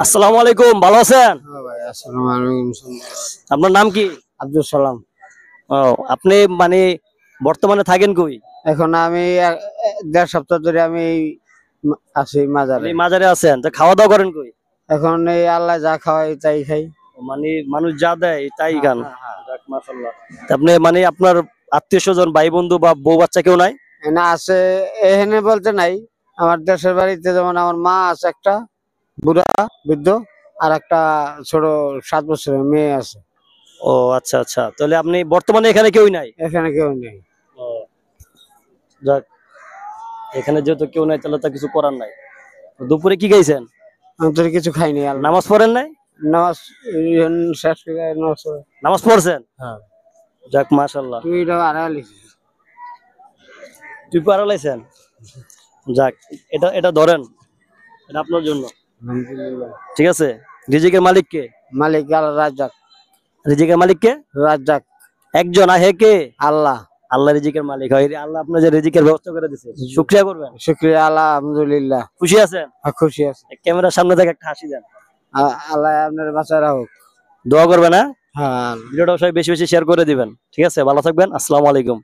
আসসালামু আলাইকুম, ভালো আছেন? হ্যাঁ ভাই, আসসালামু আলাইকুম। আপনার নাম কি? আব্দুল সালাম। ও, আপনি মানে বর্তমানে থাকেন কই? এখন আমি ১.৫ সপ্তাহ ধরে আমি আছি মাজারে। মানে মাজারে আছেন, তো খাওয়া দাওয়া করেন কই? এখন এই আল্লাহ যা খাওয়াই তাই খাই। মানে মানুষ যা দেয় তাই হ্যাঁ, খান। হ্যাঁ, হ্যাঁ। যাক, মাশাআল্লাহ। তা আপনি মানে আপনার আত্মীয় স্বজন, ভাই বন্ধু বা বউ বাচ্চা কেউ নাই? না আছে, এখানে বলতে নাই। আমার দেশের বাড়িতে যেমন আমার মা আছে একটা বুড়া বৃদ্ধ, আর একটা ছোট 7 বছরের মেয়ে আছে। ও আচ্ছা আচ্ছা, তাহলে আপনি বর্তমানে এখানে কেউই নাই? এখানে কেউ নেই। ও, যাক, এখানে যেহেতু কেউ নাই তাহলে তো কিছু করার নাই। দুপুরে কি খাইছেন? আমি তো কিছু খাইনি। নামাজ পড়েন নাই? নামাজ শেষ করে নামাজ পড়ে। নামাজ পড়ছেন? হ্যাঁ। যাক, মাশাআল্লাহ। তুই এটা আড়াই তুই পারালাইছেন? যাক, এটা এটা ধরেন, এটা আপনার জন্য। আলহামদুলিল্লাহ। ঠিক আছে। রিজিকের মালিক কে? মালিক আল্লাহ রাজ্জাক। রিজিকের মালিক কে? রাজ্জাক একজন, আর হে কে? আল্লাহ। আল্লাহ রিজিকের মালিক হয়। আল্লাহ আপনার যে রিজিকের ব্যবস্থা করে দিয়েছে, শুকরিয়া করবেন। শুক্রিয়া আল্লাহ, আলহামদুলিল্লাহ। খুশি আছেন? খুশি আছে। ক্যামেরার সামনে থেকে একটা হাসি দেন। আল্লাহ আপনার বাঁচায় রাখুক। দোয়া করবেন, হ্যাঁ? হ্যাঁ। ভিডিওটা সবাই বেশি বেশি শেয়ার করে দিবেন। ঠিক আছে, ভালো থাকবেন। আসসালামু আলাইকুম।